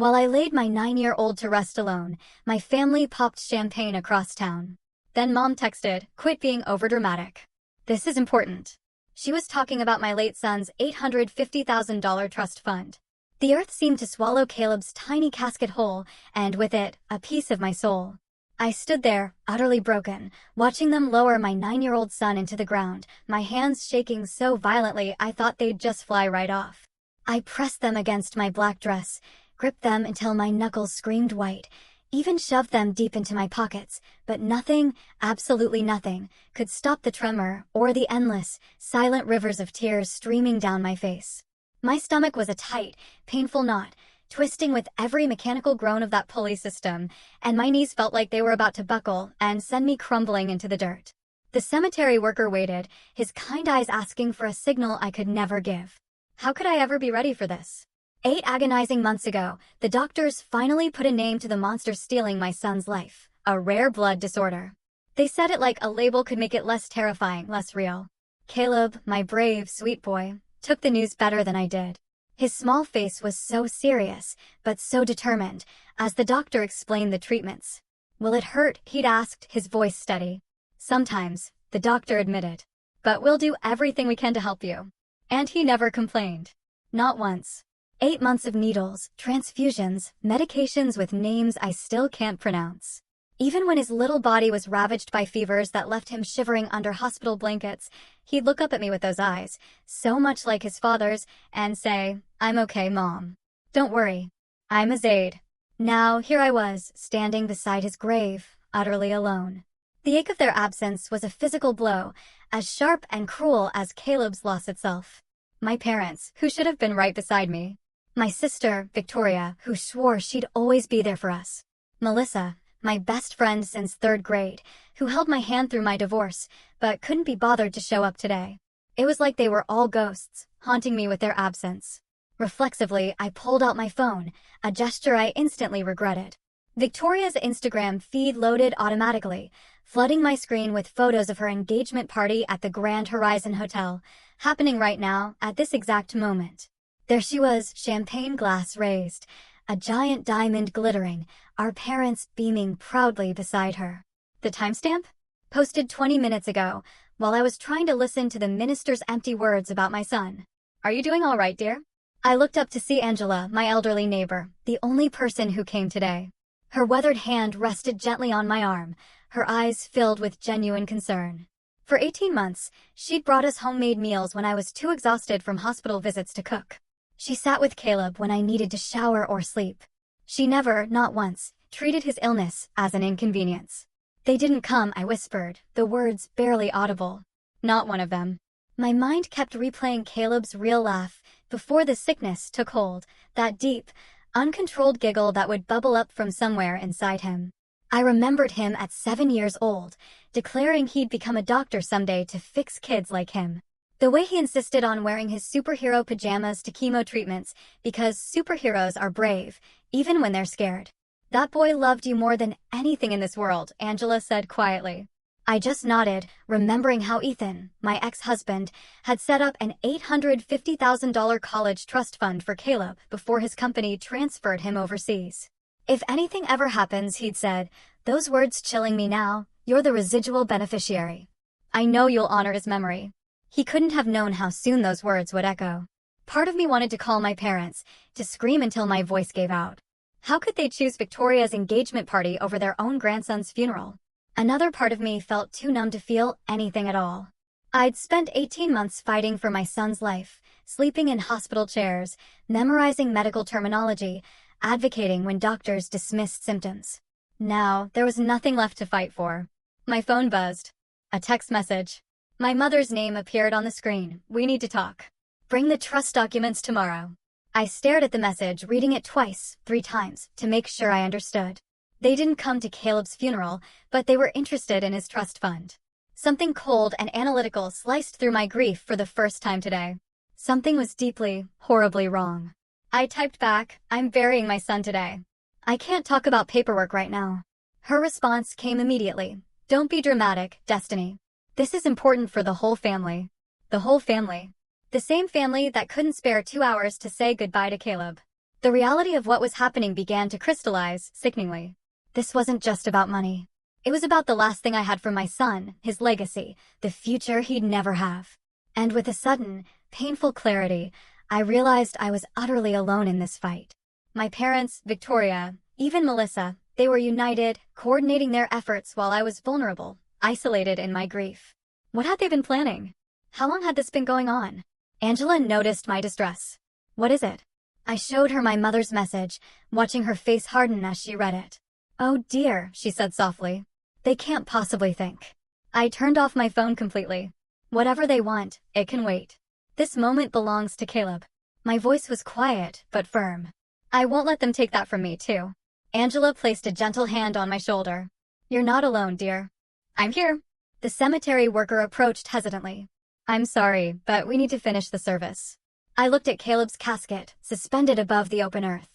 While I laid my 9-year-old to rest alone, my family popped champagne across town. Then Mom texted, "Quit being overdramatic. This is important." She was talking about my late son's $850,000 trust fund. The earth seemed to swallow Caleb's tiny casket whole, and with it, a piece of my soul. I stood there, utterly broken, watching them lower my 9-year-old son into the ground, my hands shaking so violently I thought they'd just fly right off. I pressed them against my black dress, gripped them until my knuckles screamed white, even shoved them deep into my pockets, but nothing, absolutely nothing, could stop the tremor or the endless, silent rivers of tears streaming down my face. My stomach was a tight, painful knot, twisting with every mechanical groan of that pulley system, and my knees felt like they were about to buckle and send me crumbling into the dirt. The cemetery worker waited, his kind eyes asking for a signal I could never give. How could I ever be ready for this? 8 agonizing months ago, the doctors finally put a name to the monster stealing my son's life, a rare blood disorder. They said it like a label could make it less terrifying, less real. Caleb, my brave, sweet boy, took the news better than I did. His small face was so serious, but so determined, as the doctor explained the treatments. "Will it hurt?" he'd asked, his voice steady. "Sometimes," the doctor admitted. "But we'll do everything we can to help you." And he never complained. Not once. 8 months of needles, transfusions, medications with names I still can't pronounce. Even when his little body was ravaged by fevers that left him shivering under hospital blankets, he'd look up at me with those eyes, so much like his father's, and say, "I'm okay, Mom. Don't worry. I'm a Zaid." Now, here I was, standing beside his grave, utterly alone. The ache of their absence was a physical blow, as sharp and cruel as Caleb's loss itself. My parents, who should have been right beside me. My sister, Victoria, who swore she'd always be there for us. Melissa, my best friend since 3rd grade, who held my hand through my divorce, but couldn't be bothered to show up today. It was like they were all ghosts, haunting me with their absence. Reflexively, I pulled out my phone, a gesture I instantly regretted. Victoria's Instagram feed loaded automatically, flooding my screen with photos of her engagement party at the Grand Horizon Hotel, happening right now, at this exact moment. There she was, champagne glass raised, a giant diamond glittering, our parents beaming proudly beside her. The timestamp? Posted 20 minutes ago, while I was trying to listen to the minister's empty words about my son. "Are you doing all right, dear?" I looked up to see Angela, my elderly neighbor, the only person who came today. Her weathered hand rested gently on my arm, her eyes filled with genuine concern. For 18 months, she'd brought us homemade meals when I was too exhausted from hospital visits to cook. She sat with Caleb when I needed to shower or sleep. She never, not once, treated his illness as an inconvenience. "They didn't come," I whispered, the words barely audible. Not one of them. My mind kept replaying Caleb's real laugh before the sickness took hold, that deep, uncontrolled giggle that would bubble up from somewhere inside him. I remembered him at 7 years old, declaring he'd become a doctor someday to fix kids like him. The way he insisted on wearing his superhero pajamas to chemo treatments because superheroes are brave, even when they're scared. "That boy loved you more than anything in this world," Angela said quietly. I just nodded, remembering how Ethan, my ex-husband, had set up an $850,000 college trust fund for Caleb before his company transferred him overseas. "If anything ever happens," he'd said, those words chilling me now, "you're the residual beneficiary. I know you'll honor his memory." He couldn't have known how soon those words would echo. Part of me wanted to call my parents, to scream until my voice gave out. How could they choose Victoria's engagement party over their own grandson's funeral? Another part of me felt too numb to feel anything at all. I'd spent 18 months fighting for my son's life, sleeping in hospital chairs, memorizing medical terminology, advocating when doctors dismissed symptoms. Now, there was nothing left to fight for. My phone buzzed. A text message. My mother's name appeared on the screen. "We need to talk. Bring the trust documents tomorrow." I stared at the message, reading it twice, 3 times, to make sure I understood. They didn't come to Caleb's funeral, but they were interested in his trust fund. Something cold and analytical sliced through my grief for the first time today. Something was deeply, horribly wrong. I typed back, "I'm burying my son today. I can't talk about paperwork right now." Her response came immediately. "Don't be dramatic, Destiny. This is important for the whole family." The whole family. The same family that couldn't spare 2 hours to say goodbye to Caleb. The reality of what was happening began to crystallize, sickeningly. This wasn't just about money. It was about the last thing I had from my son, his legacy, the future he'd never have. And with a sudden, painful clarity, I realized I was utterly alone in this fight. My parents, Victoria, even Melissa, they were united, coordinating their efforts while I was vulnerable, isolated in my grief. What had they been planning? How long had this been going on? Angela noticed my distress. What is it? I showed her my mother's message, watching her face harden as she read it. Oh dear, she said softly. They can't possibly think. I turned off my phone completely. Whatever they want, it can wait. This moment belongs to Caleb. My voice was quiet, but firm. I won't let them take that from me, too. Angela placed a gentle hand on my shoulder. You're not alone, dear. I'm here. The cemetery worker approached hesitantly. I'm sorry, but we need to finish the service. I looked at Caleb's casket, suspended above the open earth.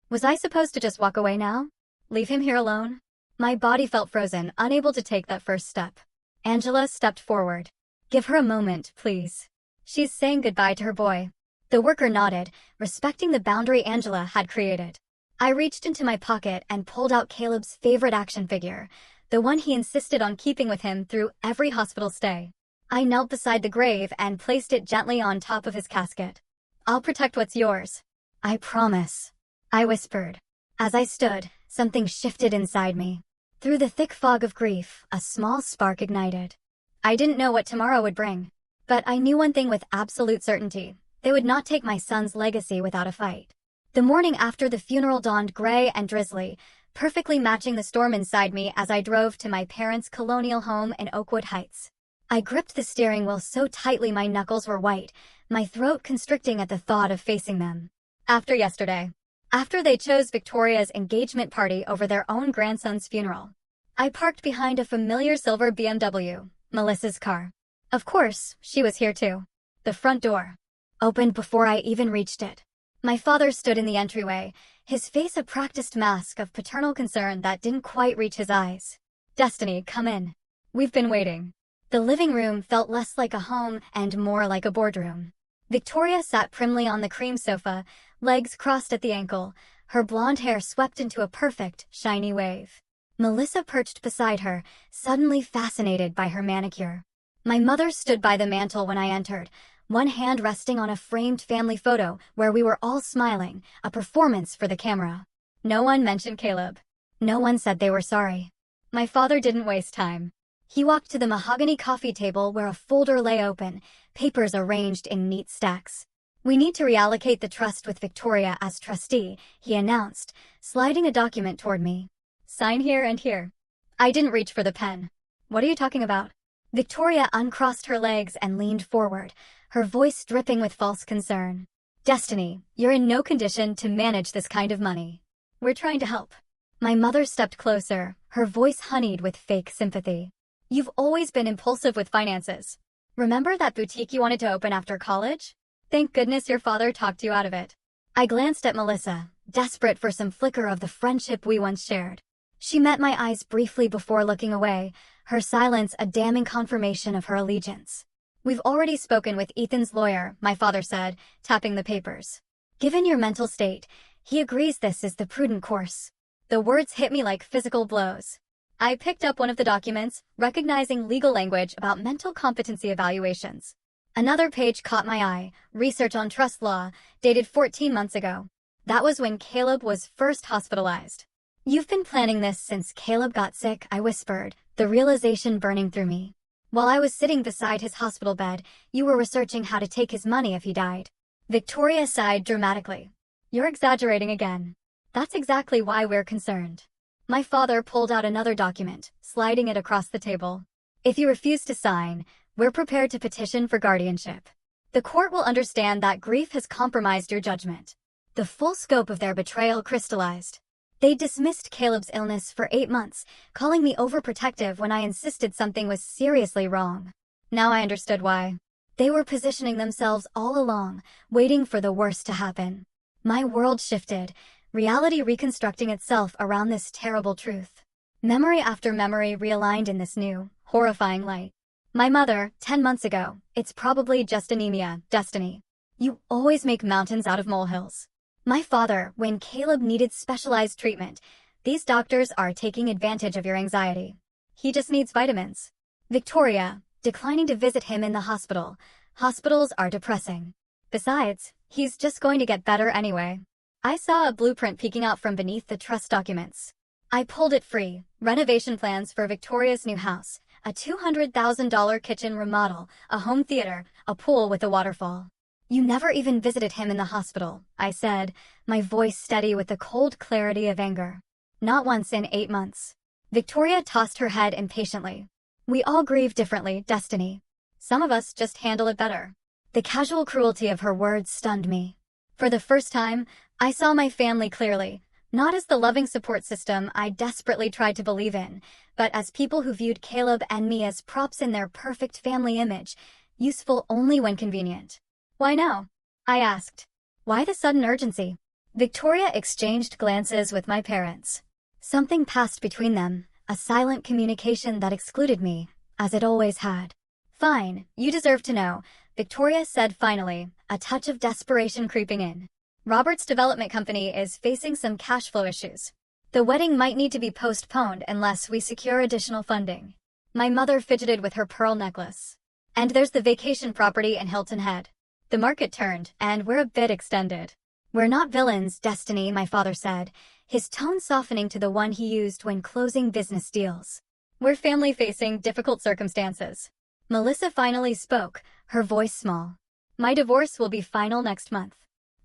Was I supposed to just walk away now? Leave him here alone? My body felt frozen, unable to take that first step. Angela stepped forward. Give her a moment, please. She's saying goodbye to her boy. The worker nodded, respecting the boundary Angela had created. I reached into my pocket and pulled out Caleb's favorite action figure, the one he insisted on keeping with him through every hospital stay. I knelt beside the grave and placed it gently on top of his casket. I'll protect what's yours. I promise, I whispered. As I stood, something shifted inside me. Through the thick fog of grief, a small spark ignited. I didn't know what tomorrow would bring, but I knew one thing with absolute certainty. They would not take my son's legacy without a fight. The morning after the funeral dawned gray and drizzly, perfectly matching the storm inside me as I drove to my parents' colonial home in Oakwood Heights. I gripped the steering wheel so tightly my knuckles were white, my throat constricting at the thought of facing them. After yesterday. After they chose Victoria's engagement party over their own grandson's funeral. I parked behind a familiar silver BMW, Melissa's car. Of course, she was here too. The front door opened before I even reached it. My father stood in the entryway, his face a practiced mask of paternal concern that didn't quite reach his eyes. Destiny, come in. We've been waiting. The living room felt less like a home and more like a boardroom. Victoria sat primly on the cream sofa, legs crossed at the ankle, her blonde hair swept into a perfect, shiny wave. Melissa perched beside her, suddenly fascinated by her manicure. My mother stood by the mantel when I entered, one hand resting on a framed family photo where we were all smiling, a performance for the camera. No one mentioned Caleb. No one said they were sorry. My father didn't waste time. He walked to the mahogany coffee table where a folder lay open, papers arranged in neat stacks. We need to reallocate the trust with Victoria as trustee, he announced, sliding a document toward me. Sign here and here. I didn't reach for the pen. What are you talking about? Victoria uncrossed her legs and leaned forward, her voice dripping with false concern. Destiny, you're in no condition to manage this kind of money. We're trying to help. My mother stepped closer, her voice honeyed with fake sympathy. You've always been impulsive with finances. Remember that boutique you wanted to open after college? Thank goodness your father talked you out of it. I glanced at Melissa, desperate for some flicker of the friendship we once shared. She met my eyes briefly before looking away, her silence a damning confirmation of her allegiance. We've already spoken with Ethan's lawyer, my father said, tapping the papers. Given your mental state, he agrees this is the prudent course. The words hit me like physical blows. I picked up one of the documents, recognizing legal language about mental competency evaluations. Another page caught my eye, research on trust law, dated 14 months ago. That was when Caleb was first hospitalized. You've been planning this since Caleb got sick, I whispered, the realization burning through me. While I was sitting beside his hospital bed, you were researching how to take his money if he died. Victoria sighed dramatically. You're exaggerating again. That's exactly why we're concerned. My father pulled out another document, sliding it across the table. If you refuse to sign, we're prepared to petition for guardianship. The court will understand that grief has compromised your judgment. The full scope of their betrayal crystallized. They dismissed Caleb's illness for 8 months, calling me overprotective when I insisted something was seriously wrong. Now I understood why. They were positioning themselves all along, waiting for the worst to happen. My world shifted, reality reconstructing itself around this terrible truth. Memory after memory realigned in this new, horrifying light. My mother, 10 months ago, it's probably just anemia, Destiny. You always make mountains out of molehills. My father, when Caleb needed specialized treatment, these doctors are taking advantage of your anxiety. He just needs vitamins. Victoria, declining to visit him in the hospital. Hospitals are depressing. Besides, he's just going to get better anyway. I saw a blueprint peeking out from beneath the trust documents. I pulled it free. Renovation plans for Victoria's new house. A $200,000 kitchen remodel, a home theater, a pool with a waterfall. You never even visited him in the hospital, I said, my voice steady with the cold clarity of anger. Not once in 8 months. Victoria tossed her head impatiently. We all grieve differently, Destiny. Some of us just handle it better. The casual cruelty of her words stunned me. For the first time, I saw my family clearly, not as the loving support system I desperately tried to believe in, but as people who viewed Caleb and me as props in their perfect family image, useful only when convenient. Why now? I asked. Why the sudden urgency? Victoria exchanged glances with my parents. Something passed between them, a silent communication that excluded me, as it always had. Fine, you deserve to know, Victoria said finally, a touch of desperation creeping in. Robert's development company is facing some cash flow issues. The wedding might need to be postponed unless we secure additional funding. My mother fidgeted with her pearl necklace. And there's the vacation property in Hilton Head. The market turned, and we're a bit extended. We're not villains, Destiny, my father said, his tone softening to the one he used when closing business deals. We're family facing difficult circumstances. Melissa finally spoke, her voice small. My divorce will be final next month.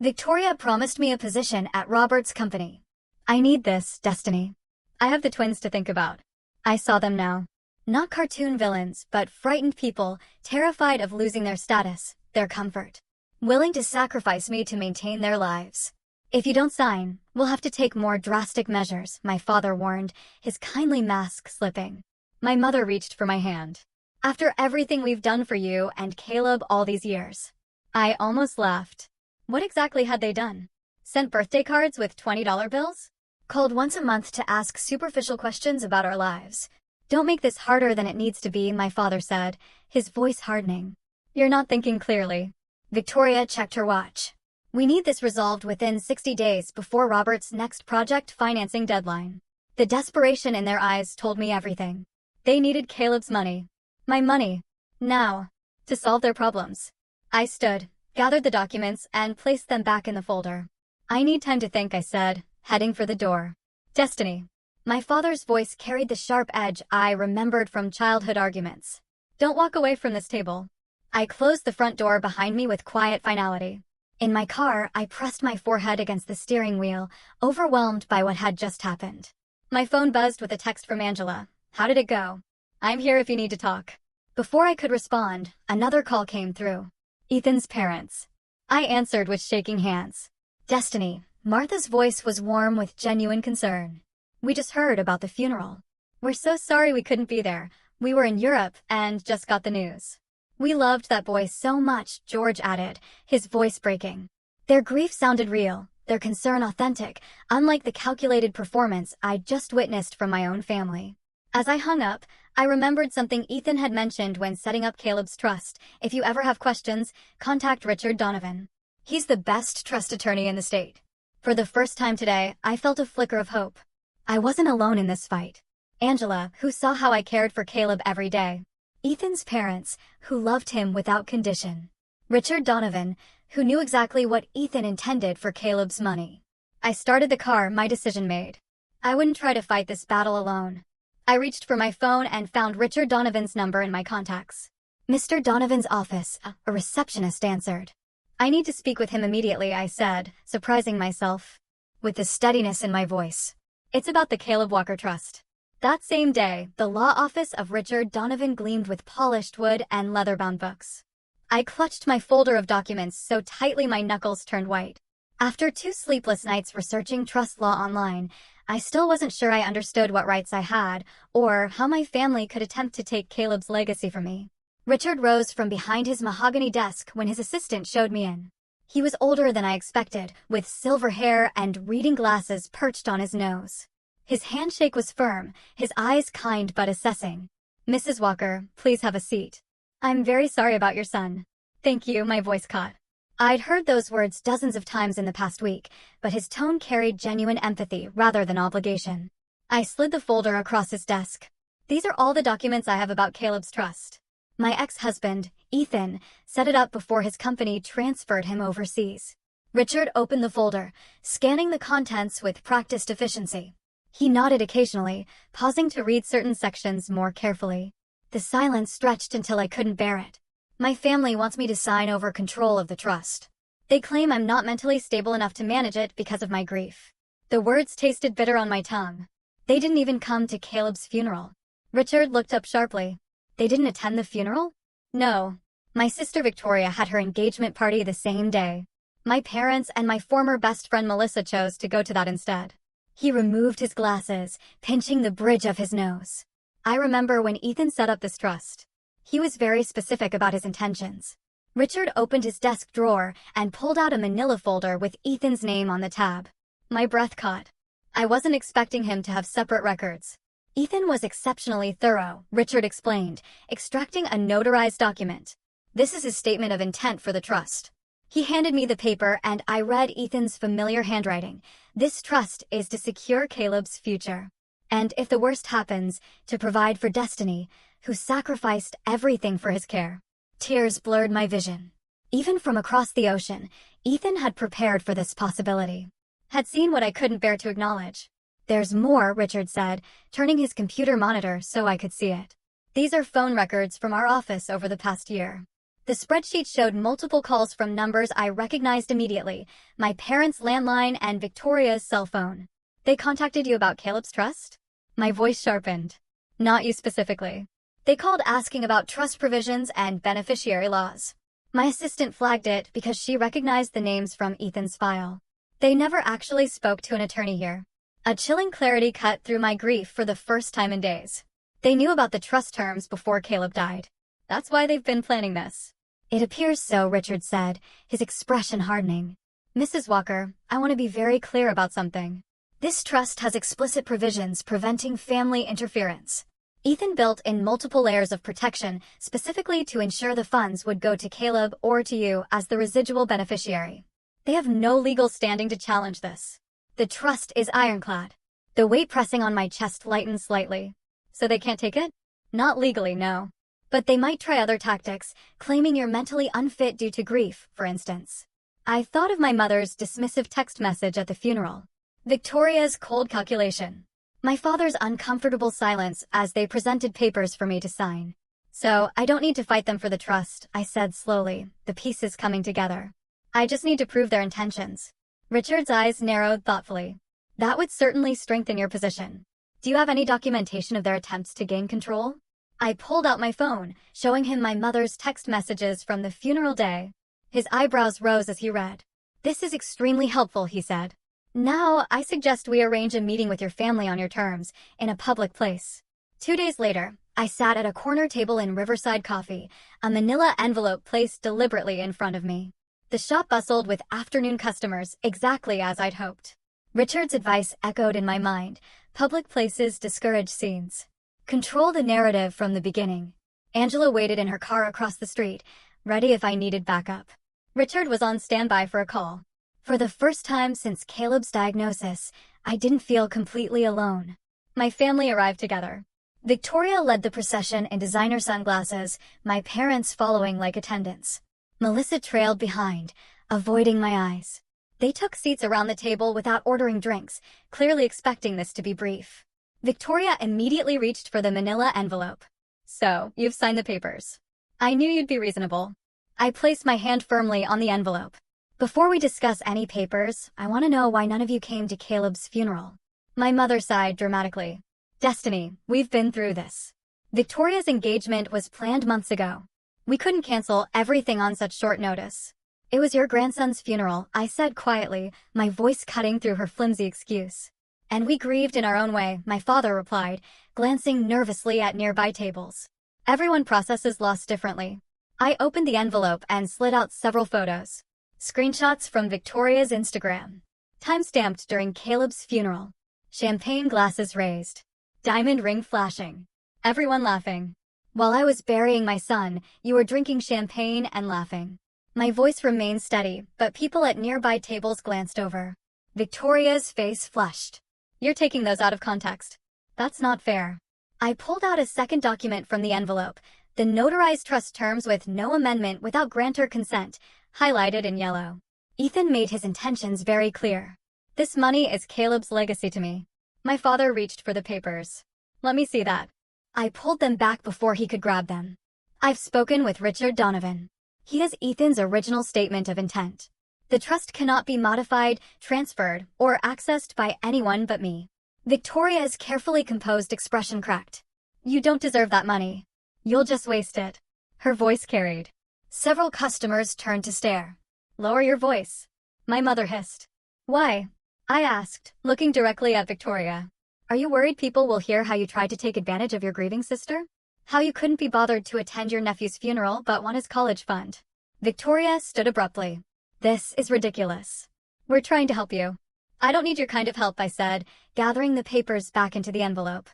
Victoria promised me a position at Robert's company. I need this, Destiny. I have the twins to think about. I saw them now. Not cartoon villains, but frightened people, terrified of losing their status, their comfort. Willing to sacrifice me to maintain their lives. If you don't sign, we'll have to take more drastic measures, my father warned, his kindly mask slipping. My mother reached for my hand. After everything we've done for you and Caleb all these years. I almost laughed. What exactly had they done? Sent birthday cards with $20 bills? Called once a month to ask superficial questions about our lives. Don't make this harder than it needs to be, my father said, his voice hardening. You're not thinking clearly. Victoria checked her watch. We need this resolved within 60 days before Robert's next project financing deadline. The desperation in their eyes told me everything. They needed Caleb's money. My money. Now. To solve their problems. I stood, gathered the documents, and placed them back in the folder. I need time to think, I said, heading for the door. Destiny. My father's voice carried the sharp edge I remembered from childhood arguments. Don't walk away from this table. I closed the front door behind me with quiet finality. In my car, I pressed my forehead against the steering wheel, overwhelmed by what had just happened. My phone buzzed with a text from Angela. How did it go? I'm here if you need to talk. Before I could respond, another call came through. Ethan's parents. I answered with shaking hands. Destiny. Martha's voice was warm with genuine concern. We just heard about the funeral. We're so sorry we couldn't be there. We were in Europe and just got the news. We loved that boy so much, George added, his voice breaking. Their grief sounded real, their concern authentic, unlike the calculated performance I'd just witnessed from my own family. As I hung up, I remembered something Ethan had mentioned when setting up Caleb's trust. If you ever have questions, contact Richard Donovan. He's the best trust attorney in the state. For the first time today, I felt a flicker of hope. I wasn't alone in this fight. Angela, who saw how I cared for Caleb every day. Ethan's parents, who loved him without condition. Richard Donovan, who knew exactly what Ethan intended for Caleb's money. I started the car, my decision made. I wouldn't try to fight this battle alone. I reached for my phone and found Richard Donovan's number in my contacts. Mr. Donovan's office, a receptionist answered. I need to speak with him immediately, I said, surprising myself. With the steadiness in my voice. It's about the Caleb Walker Trust. That same day, the law office of Richard Donovan gleamed with polished wood and leather-bound books. I clutched my folder of documents so tightly my knuckles turned white. After 2 sleepless nights researching trust law online, I still wasn't sure I understood what rights I had, or how my family could attempt to take Caleb's legacy from me. Richard rose from behind his mahogany desk when his assistant showed me in. He was older than I expected, with silver hair and reading glasses perched on his nose. His handshake was firm, his eyes kind but assessing. Mrs. Walker, please have a seat. I'm very sorry about your son. Thank you, my voice caught. I'd heard those words dozens of times in the past week, but his tone carried genuine empathy rather than obligation. I slid the folder across his desk. These are all the documents I have about Caleb's trust. My ex-husband, Ethan, set it up before his company transferred him overseas. Richard opened the folder, scanning the contents with practiced efficiency. He nodded occasionally, pausing to read certain sections more carefully. The silence stretched until I couldn't bear it. My family wants me to sign over control of the trust. They claim I'm not mentally stable enough to manage it because of my grief. The words tasted bitter on my tongue. They didn't even come to Caleb's funeral. Richard looked up sharply. They didn't attend the funeral? No. My sister Victoria had her engagement party the same day. My parents and my former best friend Melissa chose to go to that instead. He removed his glasses, pinching the bridge of his nose. I remember when Ethan set up this trust. He was very specific about his intentions. Richard opened his desk drawer and pulled out a manila folder with Ethan's name on the tab. My breath caught. I wasn't expecting him to have separate records. Ethan was exceptionally thorough, Richard explained, extracting a notarized document. This is his statement of intent for the trust. He handed me the paper and I read Ethan's familiar handwriting. This trust is to secure Caleb's future. And if the worst happens, to provide for Destiny, who sacrificed everything for his care. Tears blurred my vision. Even from across the ocean, Ethan had prepared for this possibility. Had seen what I couldn't bear to acknowledge. There's more, Richard said, turning his computer monitor so I could see it. These are phone records from our office over the past year. The spreadsheet showed multiple calls from numbers I recognized immediately, my parents' landline and Victoria's cell phone. They contacted you about Caleb's trust? My voice sharpened. Not you specifically. They called asking about trust provisions and beneficiary laws. My assistant flagged it because she recognized the names from Ethan's file. They never actually spoke to an attorney here. A chilling clarity cut through my grief for the first time in days. They knew about the trust terms before Caleb died. That's why they've been planning this. It appears so, Richard said, his expression hardening. Mrs. Walker, I want to be very clear about something. This trust has explicit provisions preventing family interference. Ethan built in multiple layers of protection specifically to ensure the funds would go to Caleb or to you as the residual beneficiary. They have no legal standing to challenge this. The trust is ironclad. The weight pressing on my chest lightened slightly. So they can't take it? Not legally, no. But they might try other tactics, claiming you're mentally unfit due to grief, for instance. I thought of my mother's dismissive text message at the funeral. Victoria's cold calculation. My father's uncomfortable silence as they presented papers for me to sign. So, I don't need to fight them for the trust, I said slowly, the pieces coming together. I just need to prove their intentions. Richard's eyes narrowed thoughtfully. That would certainly strengthen your position. Do you have any documentation of their attempts to gain control? I pulled out my phone, showing him my mother's text messages from the funeral day. His eyebrows rose as he read. This is extremely helpful, he said. Now, I suggest we arrange a meeting with your family on your terms, in a public place. 2 days later, I sat at a corner table in Riverside Coffee, a manila envelope placed deliberately in front of me. The shop bustled with afternoon customers, exactly as I'd hoped. Richard's advice echoed in my mind. Public places discourage scenes. Control the narrative from the beginning. Angela waited in her car across the street, ready if I needed backup. Richard was on standby for a call. For the first time since Caleb's diagnosis, I didn't feel completely alone. My family arrived together. Victoria led the procession in designer sunglasses, my parents following like attendants. Melissa trailed behind, avoiding my eyes. They took seats around the table without ordering drinks, clearly expecting this to be brief. Victoria immediately reached for the manila envelope. So, you've signed the papers. I knew you'd be reasonable. I placed my hand firmly on the envelope. Before we discuss any papers, I want to know why none of you came to Caleb's funeral. My mother sighed dramatically. Destiny, we've been through this. Victoria's engagement was planned months ago. We couldn't cancel everything on such short notice. It was your grandson's funeral, I said quietly, my voice cutting through her flimsy excuse. And we grieved in our own way, my father replied, glancing nervously at nearby tables. Everyone processes loss differently. I opened the envelope and slid out several photos. Screenshots from Victoria's Instagram. Time-stamped during Caleb's funeral. Champagne glasses raised. Diamond ring flashing. Everyone laughing. While I was burying my son, you were drinking champagne and laughing. My voice remained steady, but people at nearby tables glanced over. Victoria's face flushed. You're taking those out of context. That's not fair. I pulled out a second document from the envelope, the notarized trust terms with no amendment without grantor consent, highlighted in yellow. Ethan made his intentions very clear. This money is Caleb's legacy to me. My father reached for the papers. Let me see that. I pulled them back before he could grab them. I've spoken with Richard Donovan. He has Ethan's original statement of intent. The trust cannot be modified, transferred, or accessed by anyone but me. Victoria's carefully composed expression cracked. You don't deserve that money. You'll just waste it. Her voice carried. Several customers turned to stare. Lower your voice. My mother hissed. Why? I asked, looking directly at Victoria. Are you worried people will hear how you tried to take advantage of your grieving sister? How you couldn't be bothered to attend your nephew's funeral but won his college fund? Victoria stood abruptly. This is ridiculous. We're trying to help you. I don't need your kind of help, I said, gathering the papers back into the envelope.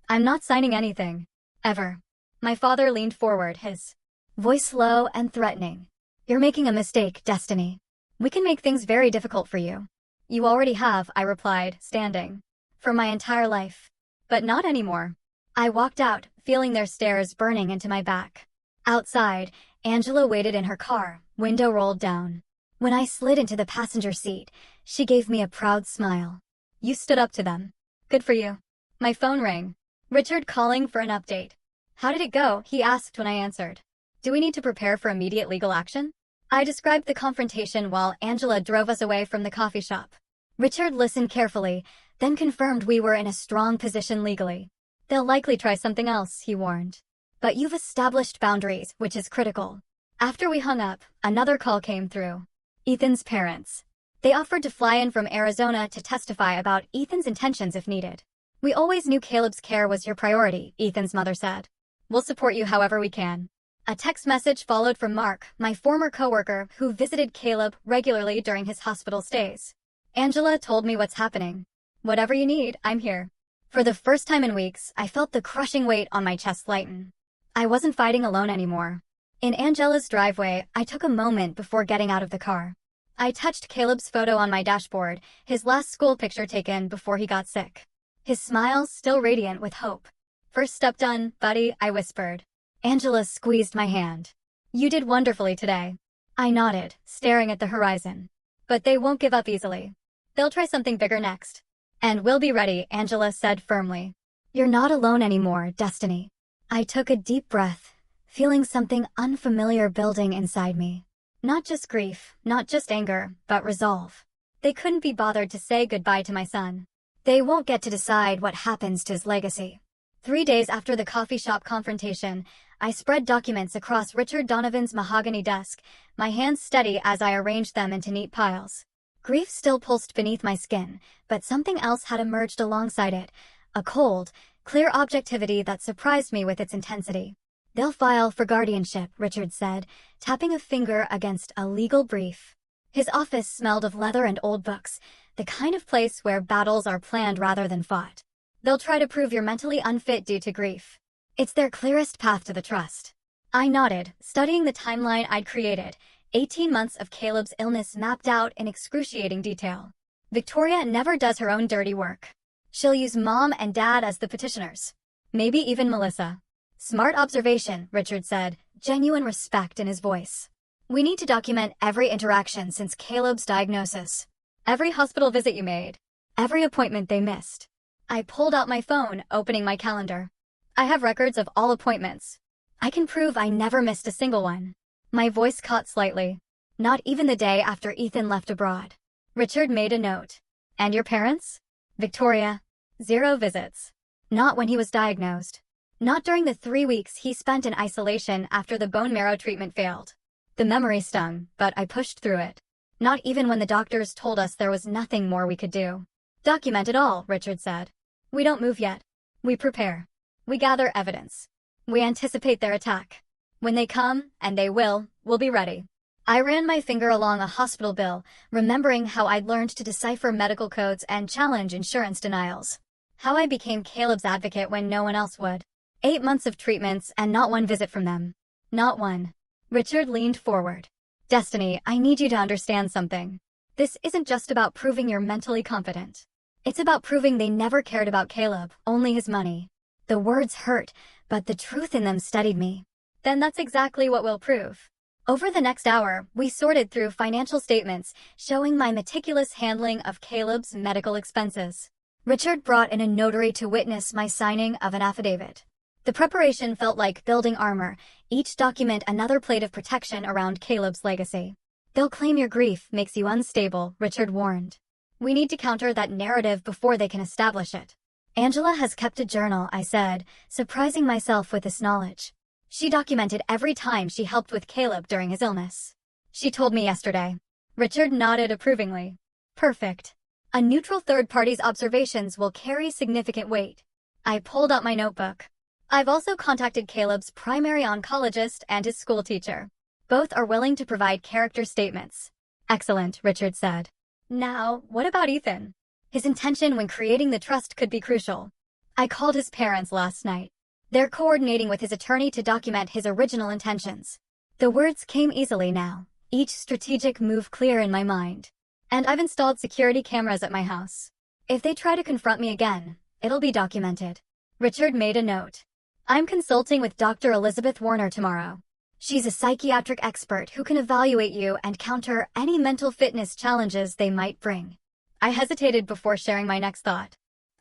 I'm not signing anything. Ever. My father leaned forward, his voice low and threatening. You're making a mistake, Destiny. We can make things very difficult for you. You already have, I replied, standing. For my entire life. But not anymore. I walked out, feeling their stares burning into my back. Outside, Angela waited in her car, window rolled down. When I slid into the passenger seat, she gave me a proud smile. You stood up to them. Good for you. My phone rang. Richard calling for an update. How did it go? He asked when I answered. Do we need to prepare for immediate legal action? I described the confrontation while Angela drove us away from the coffee shop. Richard listened carefully, then confirmed we were in a strong position legally. They'll likely try something else, he warned. But you've established boundaries, which is critical. After we hung up, another call came through. Ethan's parents. They offered to fly in from Arizona to testify about Ethan's intentions if needed. We always knew Caleb's care was your priority, Ethan's mother said. We'll support you however we can. A text message followed from Mark, my former coworker, who visited Caleb regularly during his hospital stays. Angela told me what's happening. Whatever you need, I'm here. For the first time in weeks, I felt the crushing weight on my chest lighten. I wasn't fighting alone anymore. In Angela's driveway, I took a moment before getting out of the car. I touched Caleb's photo on my dashboard, his last school picture taken before he got sick. His smile still radiant with hope. First step done, buddy, I whispered. Angela squeezed my hand. You did wonderfully today. I nodded, staring at the horizon. But they won't give up easily. They'll try something bigger next. And we'll be ready, Angela said firmly. You're not alone anymore, Destiny. I took a deep breath, feeling something unfamiliar building inside me. Not just grief, not just anger, but resolve. They couldn't be bothered to say goodbye to my son. They won't get to decide what happens to his legacy. 3 days after the coffee shop confrontation, I spread documents across Richard Donovan's mahogany desk, my hands steady as I arranged them into neat piles. Grief still pulsed beneath my skin, but something else had emerged alongside it, a cold, clear objectivity that surprised me with its intensity. They'll file for guardianship, Richard said, tapping a finger against a legal brief. His office smelled of leather and old books, the kind of place where battles are planned rather than fought. They'll try to prove you're mentally unfit due to grief. It's their clearest path to the trust. I nodded, studying the timeline I'd created, 18 months of Caleb's illness mapped out in excruciating detail. Victoria never does her own dirty work. She'll use Mom and Dad as the petitioners. Maybe even Melissa. Smart observation, Richard said, genuine respect in his voice. We need to document every interaction since Caleb's diagnosis. Every hospital visit you made. Every appointment they missed. I pulled out my phone, opening my calendar. I have records of all appointments. I can prove I never missed a single one. My voice caught slightly. Not even the day after Ethan left abroad. Richard made a note. And your parents? Victoria. 0 visits. Not when he was diagnosed. Not during the 3 weeks he spent in isolation after the bone marrow treatment failed. The memory stung, but I pushed through it. Not even when the doctors told us there was nothing more we could do. Document it all, Richard said. We don't move yet. We prepare. We gather evidence. We anticipate their attack. When they come, and they will, we'll be ready. I ran my finger along a hospital bill, remembering how I'd learned to decipher medical codes and challenge insurance denials. How I became Caleb's advocate when no one else would. 8 months of treatments and not one visit from them. Not one. Richard leaned forward. Destiny, I need you to understand something. This isn't just about proving you're mentally competent. It's about proving they never cared about Caleb, only his money. The words hurt, but the truth in them steadied me. Then that's exactly what we'll prove. Over the next hour, we sorted through financial statements showing my meticulous handling of Caleb's medical expenses. Richard brought in a notary to witness my signing of an affidavit. The preparation felt like building armor, each document another plate of protection around Caleb's legacy. They'll claim your grief makes you unstable, Richard warned. We need to counter that narrative before they can establish it. Angela has kept a journal, I said, surprising myself with this knowledge. She documented every time she helped with Caleb during his illness. She told me yesterday. Richard nodded approvingly. Perfect. A neutral third party's observations will carry significant weight. I pulled out my notebook. I've also contacted Caleb's primary oncologist and his school teacher. Both are willing to provide character statements. Excellent, Richard said. Now, what about Ethan? His intention when creating the trust could be crucial. I called his parents last night. They're coordinating with his attorney to document his original intentions. The words came easily now, each strategic move clear in my mind. And I've installed security cameras at my house. If they try to confront me again, it'll be documented. Richard made a note. I'm consulting with Dr. Elizabeth Warner tomorrow. She's a psychiatric expert who can evaluate you and counter any mental fitness challenges they might bring. I hesitated before sharing my next thought.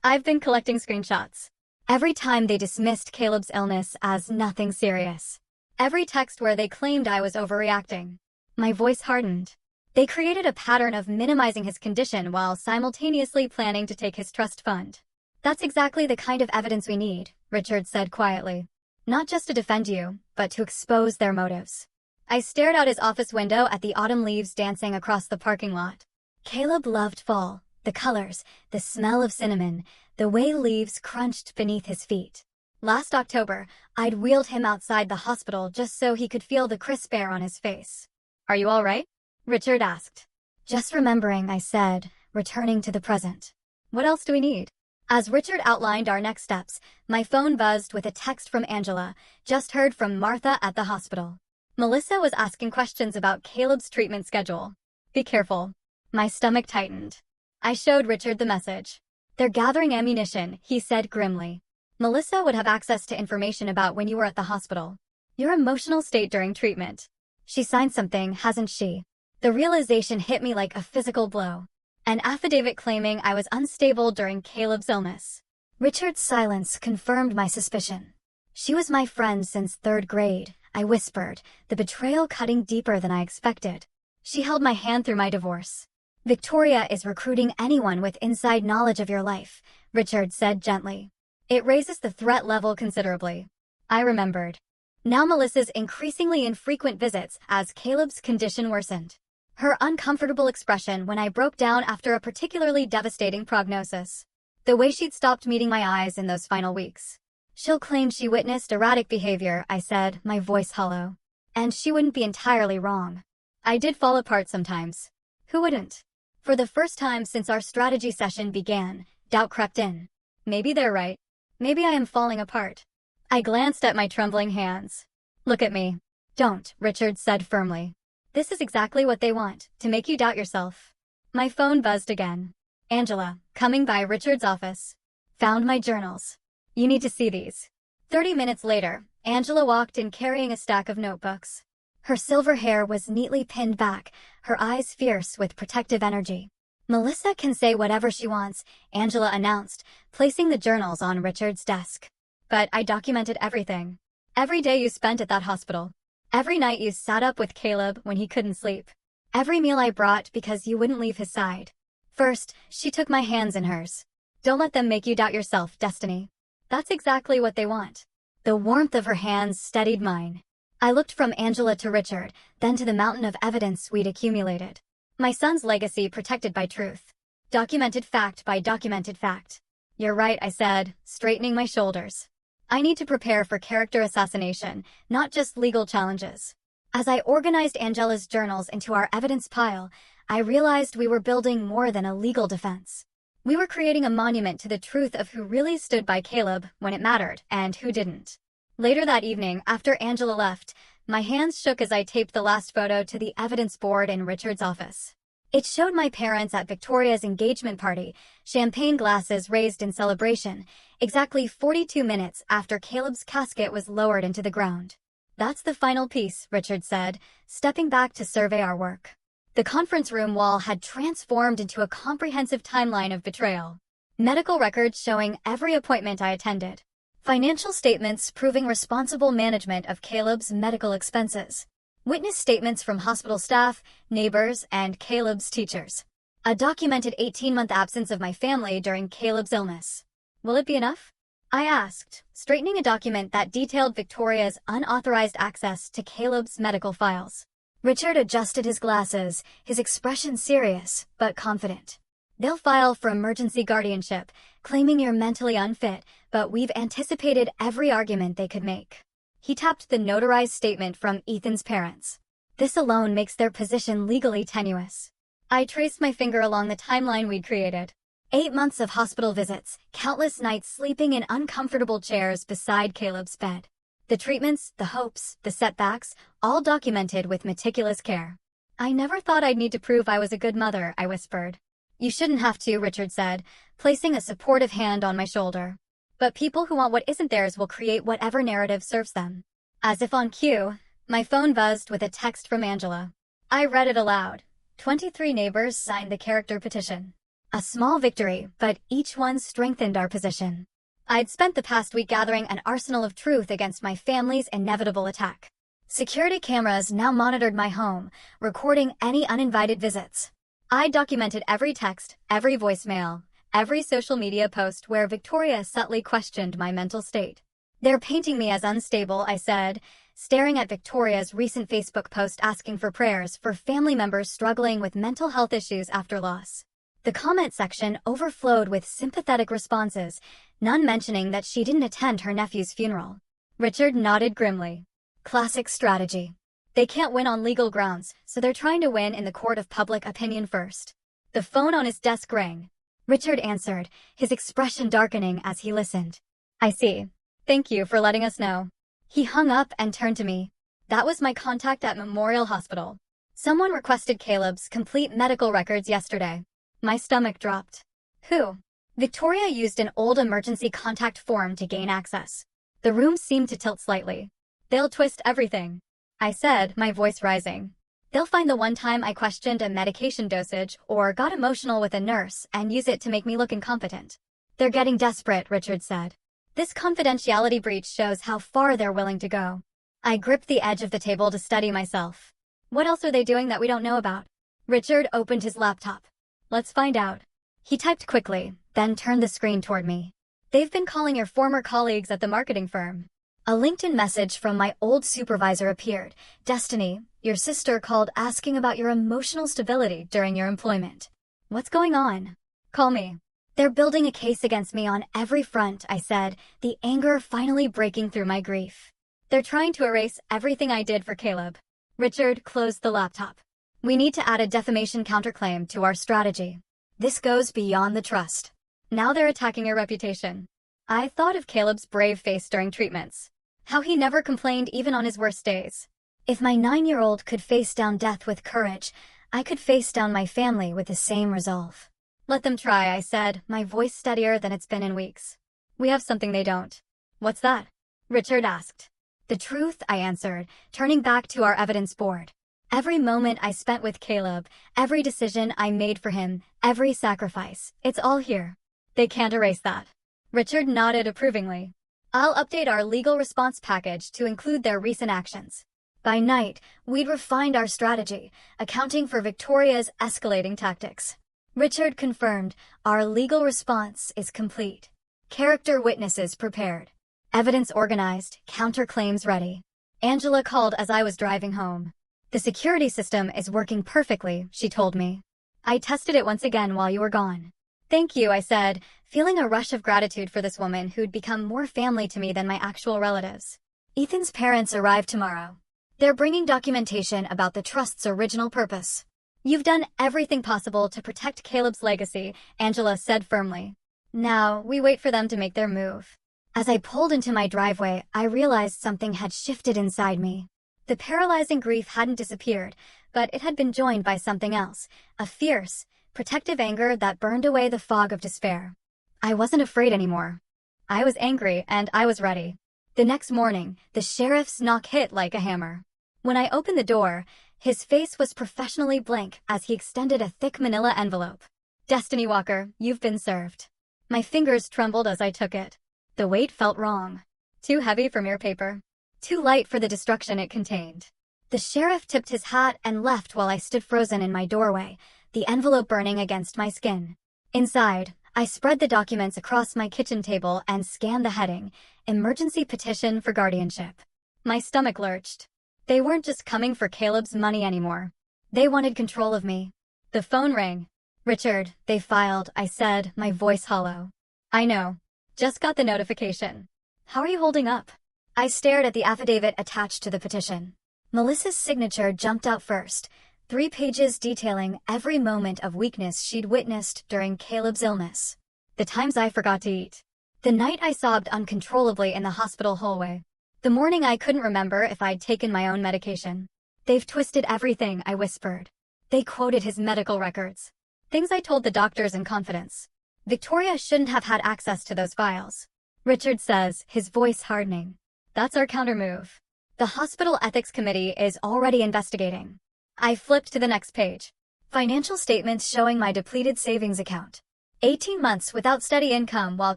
I've been collecting screenshots. Every time they dismissed Caleb's illness as nothing serious. Every text where they claimed I was overreacting. My voice hardened. They created a pattern of minimizing his condition while simultaneously planning to take his trust fund. That's exactly the kind of evidence we need, Richard said quietly. Not just to defend you, but to expose their motives. I stared out his office window at the autumn leaves dancing across the parking lot. Caleb loved fall, the colors, the smell of cinnamon, the way leaves crunched beneath his feet. Last October, I'd wheeled him outside the hospital just so he could feel the crisp air on his face. Are you all right? Richard asked. Just remembering, I said, returning to the present. What else do we need? As Richard outlined our next steps, my phone buzzed with a text from Angela, just heard from Martha at the hospital. Melissa was asking questions about Caleb's treatment schedule. Be careful. My stomach tightened. I showed Richard the message. They're gathering ammunition, he said grimly. Melissa would have access to information about when you were at the hospital. Your emotional state during treatment. She signed something, hasn't she? The realization hit me like a physical blow. An affidavit claiming I was unstable during Caleb's illness. Richard's silence confirmed my suspicion. She was my friend since 3rd grade, I whispered, the betrayal cutting deeper than I expected. She held my hand through my divorce. Victoria is recruiting anyone with inside knowledge of your life, Richard said gently. It raises the threat level considerably. I remembered. Now Melissa's increasingly infrequent visits as Caleb's condition worsened. Her uncomfortable expression when I broke down after a particularly devastating prognosis. The way she'd stopped meeting my eyes in those final weeks. She'll claim she witnessed erratic behavior, I said, my voice hollow. And she wouldn't be entirely wrong. I did fall apart sometimes. Who wouldn't? For the first time since our strategy session began, doubt crept in. Maybe they're right. Maybe I am falling apart. I glanced at my trembling hands. Look at me. Don't, Richard said firmly. This is exactly what they want, to make you doubt yourself. My phone buzzed again. Angela, coming by Richard's office. Found my journals. You need to see these. 30 minutes later, Angela walked in carrying a stack of notebooks. Her silver hair was neatly pinned back, her eyes fierce with protective energy. Melissa can say whatever she wants, Angela announced, placing the journals on Richard's desk. But I documented everything. Every day you spent at that hospital. Every night you sat up with Caleb when he couldn't sleep. Every meal I brought because you wouldn't leave his side. First, she took my hands in hers. Don't let them make you doubt yourself, Destiny. That's exactly what they want. The warmth of her hands steadied mine. I looked from Angela to Richard, then to the mountain of evidence we'd accumulated. My son's legacy protected by truth. Documented fact by documented fact. You're right, I said, straightening my shoulders. I need to prepare for character assassination, not just legal challenges. As I organized Angela's journals into our evidence pile, I realized we were building more than a legal defense. We were creating a monument to the truth of who really stood by Caleb when it mattered and who didn't. Later that evening, after Angela left, My hands shook as I taped the last photo to the evidence board in Richard's office. It showed my parents at Victoria's engagement party, champagne glasses raised in celebration, exactly 42 minutes after Caleb's casket was lowered into the ground. "That's the final piece," Richard said, stepping back to survey our work. The conference room wall had transformed into a comprehensive timeline of betrayal. Medical records showing every appointment I attended. Financial statements proving responsible management of Caleb's medical expenses. Witness statements from hospital staff, neighbors, and Caleb's teachers. A documented 18-month absence of my family during Caleb's illness. "Will it be enough?" I asked, straightening a document that detailed Victoria's unauthorized access to Caleb's medical files. Richard adjusted his glasses, his expression serious, but confident. "They'll file for emergency guardianship, claiming you're mentally unfit, but we've anticipated every argument they could make." He tapped the notarized statement from Ethan's parents. "This alone makes their position legally tenuous." I traced my finger along the timeline we'd created. 8 months of hospital visits, countless nights sleeping in uncomfortable chairs beside Caleb's bed. The treatments, the hopes, the setbacks, all documented with meticulous care. "I never thought I'd need to prove I was a good mother," I whispered. "You shouldn't have to," Richard said, placing a supportive hand on my shoulder. "But people who want what isn't theirs will create whatever narrative serves them." As if on cue, my phone buzzed with a text from Angela. I read it aloud. 23 neighbors signed the character petition. A small victory, but each one strengthened our position. I'd spent the past week gathering an arsenal of truth against my family's inevitable attack. Security cameras now monitored my home, recording any uninvited visits. I documented every text, every voicemail, every social media post where Victoria subtly questioned my mental state. "They're painting me as unstable," I said, staring at Victoria's recent Facebook post asking for prayers for family members struggling with mental health issues after loss. The comment section overflowed with sympathetic responses, none mentioning that she didn't attend her nephew's funeral. Richard nodded grimly. "Classic strategy. They can't win on legal grounds, so they're trying to win in the court of public opinion first." The phone on his desk rang. Richard answered, his expression darkening as he listened. "I see. Thank you for letting us know." He hung up and turned to me. "That was my contact at Memorial Hospital. Someone requested Caleb's complete medical records yesterday." My stomach dropped. "Who?" Victoria used an old emergency contact form to gain access. The room seemed to tilt slightly. "They'll twist everything," I said, my voice rising. "They'll find the one time I questioned a medication dosage or got emotional with a nurse and use it to make me look incompetent." "They're getting desperate," Richard said. "This confidentiality breach shows how far they're willing to go." I gripped the edge of the table to steady myself. "What else are they doing that we don't know about?" Richard opened his laptop. "Let's find out." He typed quickly, then turned the screen toward me. "They've been calling your former colleagues at the marketing firm." A LinkedIn message from my old supervisor appeared. "Destiny, your sister called asking about your emotional stability during your employment." "What's going on?" "Call me." "They're building a case against me on every front," I said, the anger finally breaking through my grief. "They're trying to erase everything I did for Caleb." Richard closed the laptop. "We need to add a defamation counterclaim to our strategy. This goes beyond the trust. Now they're attacking your reputation." I thought of Caleb's brave face during treatments. How he never complained even on his worst days. If my 9-year-old could face down death with courage, I could face down my family with the same resolve. "Let them try," I said, my voice steadier than it's been in weeks. "We have something they don't." "What's that?" Richard asked. "The truth," I answered, turning back to our evidence board. Every moment I spent with Caleb, every decision I made for him, every sacrifice, it's all here. They can't erase that. Richard nodded approvingly. "I'll update our legal response package to include their recent actions." By night, we'd refined our strategy, accounting for Victoria's escalating tactics. Richard confirmed, "Our legal response is complete. Character witnesses prepared. Evidence organized, counterclaims ready." Angela called as I was driving home. "The security system is working perfectly," she told me. "I tested it once again while you were gone." "Thank you," I said, feeling a rush of gratitude for this woman who'd become more family to me than my actual relatives. Ethan's parents arrive tomorrow. They're bringing documentation about the trust's original purpose. "You've done everything possible to protect Caleb's legacy," Angela said firmly. "Now, we wait for them to make their move." As I pulled into my driveway, I realized something had shifted inside me. The paralyzing grief hadn't disappeared, but it had been joined by something else, a fierce, protective anger that burned away the fog of despair. I wasn't afraid anymore. I was angry, and I was ready. The next morning, the sheriff's knock hit like a hammer. When I opened the door, his face was professionally blank as he extended a thick manila envelope. "Destiny Walker, you've been served." My fingers trembled as I took it. The weight felt wrong. Too heavy for mere paper. Too light for the destruction it contained. The sheriff tipped his hat and left while I stood frozen in my doorway, the envelope burning against my skin. Inside, I spread the documents across my kitchen table and scanned the heading, Emergency Petition for Guardianship. My stomach lurched. They weren't just coming for Caleb's money anymore. They wanted control of me. The phone rang. "Richard, they filed," I said, my voice hollow. "I know. Just got the notification. How are you holding up?" I stared at the affidavit attached to the petition. Melissa's signature jumped out first, 3 pages detailing every moment of weakness she'd witnessed during Caleb's illness. The times I forgot to eat. The night I sobbed uncontrollably in the hospital hallway. The morning I couldn't remember if I'd taken my own medication. "They've twisted everything," I whispered. They quoted his medical records. Things I told the doctors in confidence. Victoria shouldn't have had access to those files. Richard says, his voice hardening. "That's our countermove. The Hospital Ethics Committee is already investigating." I flipped to the next page. Financial statements showing my depleted savings account. 18 months without steady income while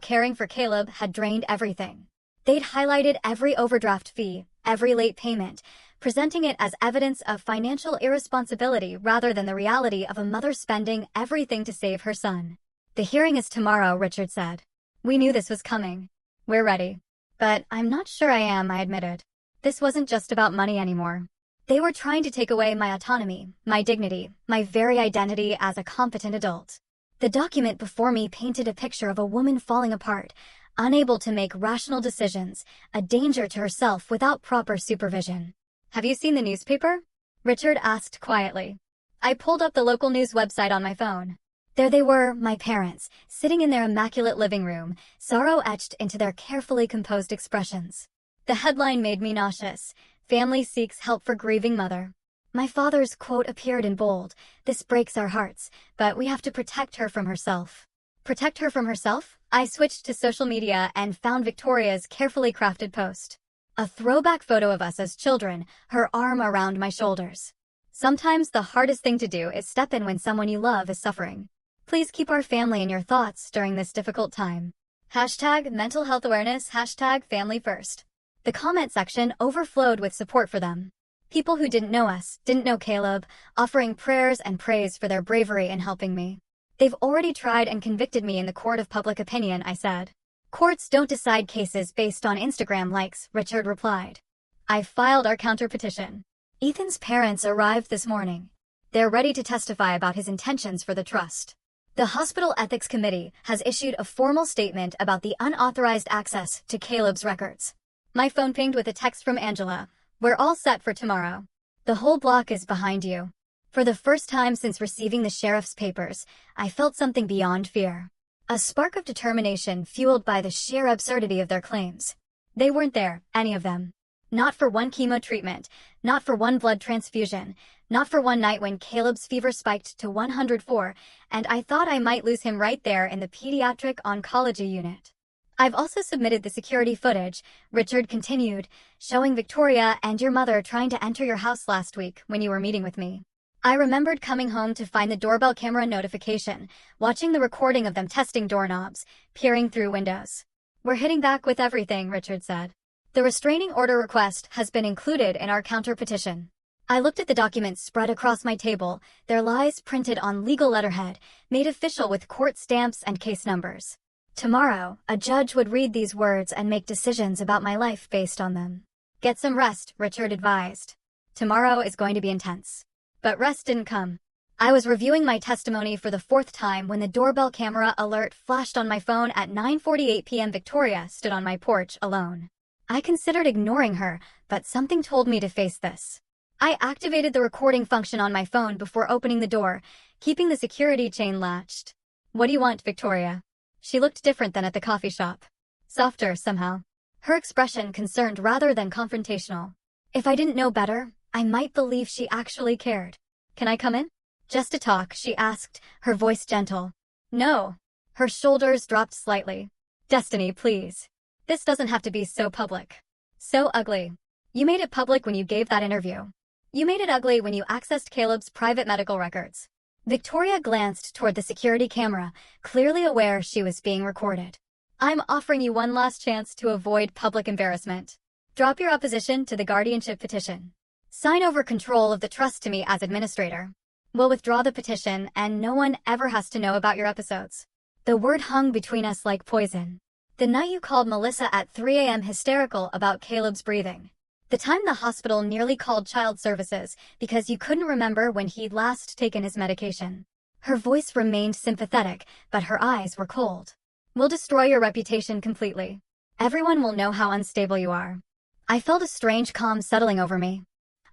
caring for Caleb had drained everything. They'd highlighted every overdraft fee, every late payment, presenting it as evidence of financial irresponsibility rather than the reality of a mother spending everything to save her son. "The hearing is tomorrow," Richard said. "We knew this was coming. We're ready." "But I'm not sure I am," I admitted. This wasn't just about money anymore. They were trying to take away my autonomy, my dignity, my very identity as a competent adult. The document before me painted a picture of a woman falling apart, unable to make rational decisions, a danger to herself without proper supervision. "Have you seen the newspaper?" Richard asked quietly. I pulled up the local news website on my phone. There they were, my parents, sitting in their immaculate living room, sorrow etched into their carefully composed expressions. The headline made me nauseous. "Family seeks help for grieving mother." My father's quote appeared in bold. "This breaks our hearts, but we have to protect her from herself." Protect her from herself? I switched to social media and found Victoria's carefully crafted post. A throwback photo of us as children, her arm around my shoulders. "Sometimes the hardest thing to do is step in when someone you love is suffering. Please keep our family in your thoughts during this difficult time. Hashtag mental health awareness, hashtag family first." The comment section overflowed with support for them. People who didn't know us, didn't know Caleb, offering prayers and praise for their bravery in helping me. "They've already tried and convicted me in the court of public opinion," I said. "Courts don't decide cases based on Instagram likes," Richard replied. I filed our counter-petition. Ethan's parents arrived this morning. They're ready to testify about his intentions for the trust. The Hospital Ethics Committee has issued a formal statement about the unauthorized access to Caleb's records. My phone pinged with a text from Angela. "We're all set for tomorrow. The whole block is behind you." For the first time since receiving the sheriff's papers, I felt something beyond fear. A spark of determination fueled by the sheer absurdity of their claims. They weren't there, any of them. Not for one chemo treatment, not for one blood transfusion, not for one night when Caleb's fever spiked to 104, and I thought I might lose him right there in the pediatric oncology unit. "I've also submitted the security footage," Richard continued, "showing Victoria and your mother trying to enter your house last week when you were meeting with me. I remembered coming home to find the doorbell camera notification, watching the recording of them testing doorknobs, peering through windows." "We're hitting back with everything," Richard said. "The restraining order request has been included in our counter-petition." I looked at the documents spread across my table, their lies printed on legal letterhead, made official with court stamps and case numbers. Tomorrow, a judge would read these words and make decisions about my life based on them. "Get some rest," Richard advised. "Tomorrow is going to be intense." But rest didn't come. I was reviewing my testimony for the 4th time when the doorbell camera alert flashed on my phone at 9:48 p.m. Victoria stood on my porch alone. I considered ignoring her, but something told me to face this. I activated the recording function on my phone before opening the door, keeping the security chain latched. "What do you want, Victoria?" She looked different than at the coffee shop. Softer, somehow. Her expression concerned rather than confrontational. If I didn't know better, I might believe she actually cared. Can I come in? Just to talk, she asked, her voice gentle. No. Her shoulders dropped slightly. Destiny, please. This doesn't have to be so public. So ugly. You made it public when you gave that interview. You made it ugly when you accessed Caleb's private medical records. Victoria glanced toward the security camera, clearly aware she was being recorded. I'm offering you one last chance to avoid public embarrassment. Drop your opposition to the guardianship petition. Sign over control of the trust to me as administrator. We'll withdraw the petition and no one ever has to know about your episodes. The word hung between us like poison. The night you called Melissa at 3 a.m. hysterical about Caleb's breathing. The time the hospital nearly called child services because you couldn't remember when he'd last taken his medication. Her voice remained sympathetic, but her eyes were cold. We'll destroy your reputation completely. Everyone will know how unstable you are. I felt a strange calm settling over me.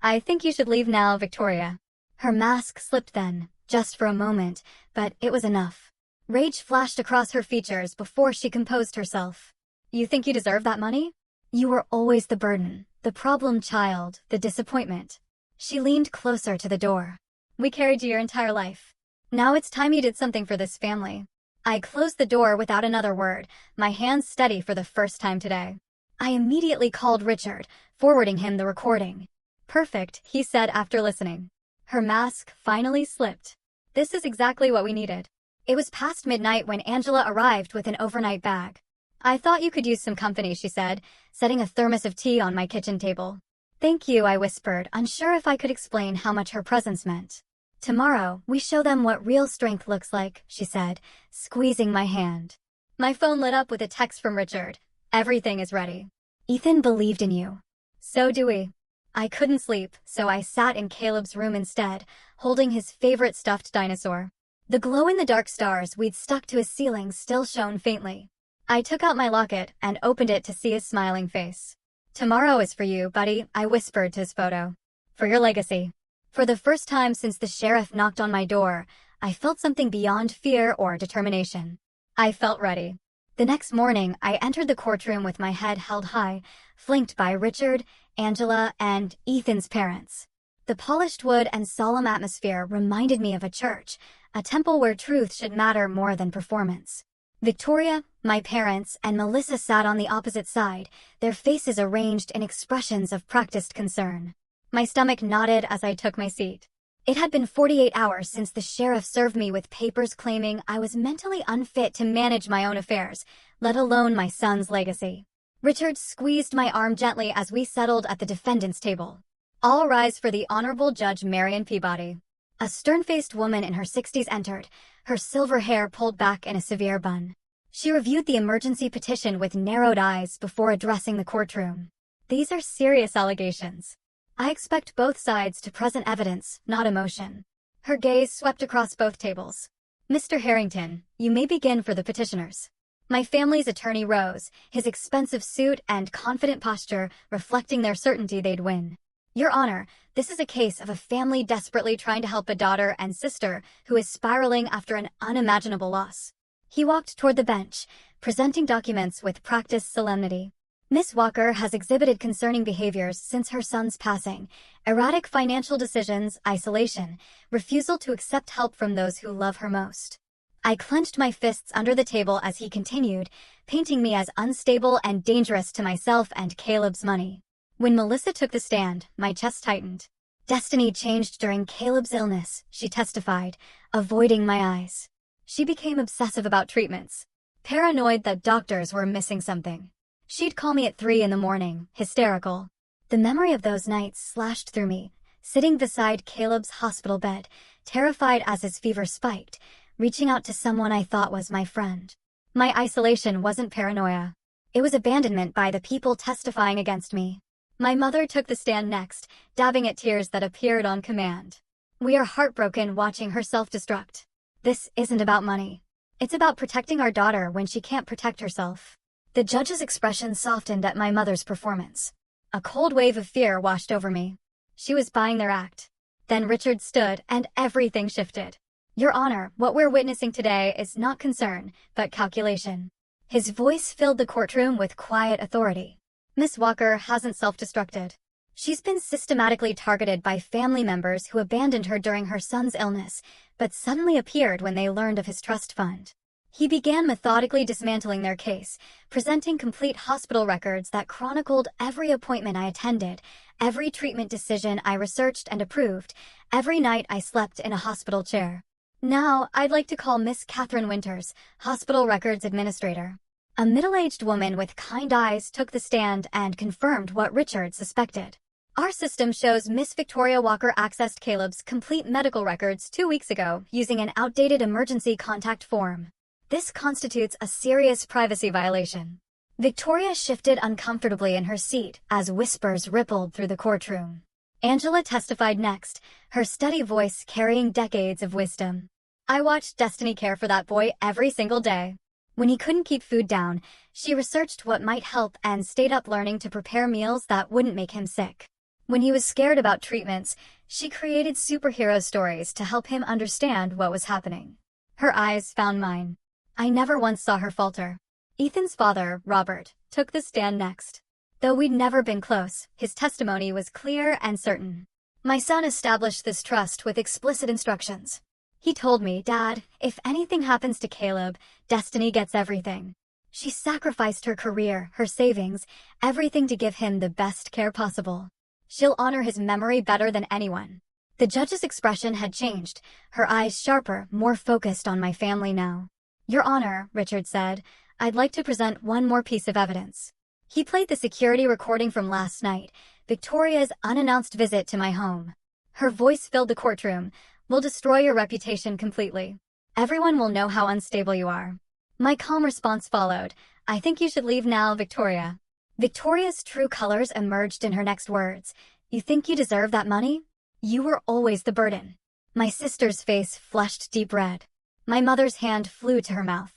I think you should leave now, Victoria. Her mask slipped then, just for a moment, but it was enough. Rage flashed across her features before she composed herself. You think you deserve that money? You were always the burden, the problem child, the disappointment. She leaned closer to the door. We carried you your entire life. Now it's time you did something for this family. I closed the door without another word, my hands steady for the first time today. I immediately called Richard, forwarding him the recording. Perfect, he said after listening. Her mask finally slipped. This is exactly what we needed. It was past midnight when Angela arrived with an overnight bag. I thought you could use some company, she said, setting a thermos of tea on my kitchen table. Thank you, I whispered, unsure if I could explain how much her presence meant. Tomorrow, we show them what real strength looks like, she said, squeezing my hand. My phone lit up with a text from Richard. Everything is ready. Ethan believed in you. So do we. I couldn't sleep, so I sat in Caleb's room instead, holding his favorite stuffed dinosaur. The glow-in-the-dark stars we'd stuck to his ceiling still shone faintly. I took out my locket and opened it to see his smiling face. Tomorrow is for you, buddy, I whispered to his photo. For your legacy. For the first time since the sheriff knocked on my door, I felt something beyond fear or determination. I felt ready. The next morning, I entered the courtroom with my head held high, flanked by Richard, Angela, and Ethan's parents. The polished wood and solemn atmosphere reminded me of a church, a temple where truth should matter more than performance. Victoria, my parents, and Melissa sat on the opposite side, their faces arranged in expressions of practiced concern. My stomach nodded as I took my seat. It had been 48 hours since the sheriff served me with papers claiming I was mentally unfit to manage my own affairs, let alone my son's legacy. Richard squeezed my arm gently as we settled at the defendant's table. All rise for the Honorable Judge Marion Peabody. A stern-faced woman in her 60s entered, her silver hair pulled back in a severe bun. She reviewed the emergency petition with narrowed eyes before addressing the courtroom. These are serious allegations. I expect both sides to present evidence, not emotion. Her gaze swept across both tables. Mr. Harrington, you may begin for the petitioners. My family's attorney rose, his expensive suit and confident posture reflecting their certainty they'd win. Your Honor, this is a case of a family desperately trying to help a daughter and sister who is spiraling after an unimaginable loss. He walked toward the bench, presenting documents with practiced solemnity. Miss Walker has exhibited concerning behaviors since her son's passing: erratic financial decisions, isolation, refusal to accept help from those who love her most. I clenched my fists under the table as he continued, painting me as unstable and dangerous to myself and Caleb's money. When Melissa took the stand, my chest tightened. Destiny changed during Caleb's illness, she testified, avoiding my eyes. She became obsessive about treatments, paranoid that doctors were missing something. She'd call me at 3 in the morning, hysterical. The memory of those nights slashed through me, sitting beside Caleb's hospital bed, terrified as his fever spiked, reaching out to someone I thought was my friend. My isolation wasn't paranoia. It was abandonment by the people testifying against me. My mother took the stand next, dabbing at tears that appeared on command. We are heartbroken watching her self-destruct. This isn't about money. It's about protecting our daughter when she can't protect herself. The judge's expression softened at my mother's performance. A cold wave of fear washed over me. She was buying their act. Then Richard stood, and everything shifted. Your Honor, what we're witnessing today is not concern, but calculation. His voice filled the courtroom with quiet authority. Miss Walker hasn't self-destructed. She's been systematically targeted by family members who abandoned her during her son's illness, but suddenly appeared when they learned of his trust fund. He began methodically dismantling their case, presenting complete hospital records that chronicled every appointment I attended, every treatment decision I researched and approved, every night I slept in a hospital chair. Now, I'd like to call Miss Catherine Winters, Hospital Records Administrator. A middle-aged woman with kind eyes took the stand and confirmed what Richard suspected. Our system shows Miss Victoria Walker accessed Caleb's complete medical records 2 weeks ago using an outdated emergency contact form. This constitutes a serious privacy violation. Victoria shifted uncomfortably in her seat as whispers rippled through the courtroom. Angela testified next, her steady voice carrying decades of wisdom. I watched Destiny care for that boy every single day. When he couldn't keep food down, she researched what might help and stayed up learning to prepare meals that wouldn't make him sick. When he was scared about treatments, she created superhero stories to help him understand what was happening. Her eyes found mine. I never once saw her falter. Ethan's father, Robert, took the stand next. Though we'd never been close, his testimony was clear and certain. My son established this trust with explicit instructions. He told me, Dad, if anything happens to Caleb, Destiny gets everything. She sacrificed her career, her savings, everything to give him the best care possible. She'll honor his memory better than anyone. The judge's expression had changed, her eyes sharper, more focused on my family now. Your Honor, Richard said, I'd like to present one more piece of evidence. He played the security recording from last night, Victoria's unannounced visit to my home. Her voice filled the courtroom. We'll destroy your reputation completely. Everyone will know how unstable you are. My calm response followed. I think you should leave now, Victoria. Victoria's true colors emerged in her next words. You think you deserve that money? You were always the burden. My sister's face flushed deep red. My mother's hand flew to her mouth.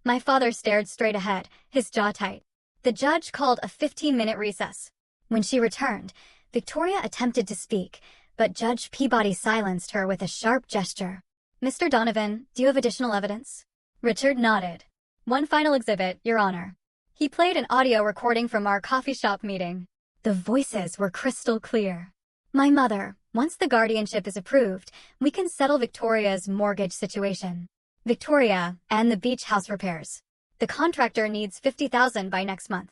My father stared straight ahead, his jaw tight. The judge called a 15-minute recess. When she returned, Victoria attempted to speak, but Judge Peabody silenced her with a sharp gesture. Mr. Donovan, do you have additional evidence? Richard nodded. One final exhibit, Your Honor. He played an audio recording from our coffee shop meeting. The voices were crystal clear. My mother, once the guardianship is approved, we can settle Victoria's mortgage situation. Victoria, and the beach house repairs. The contractor needs $50,000 by next month.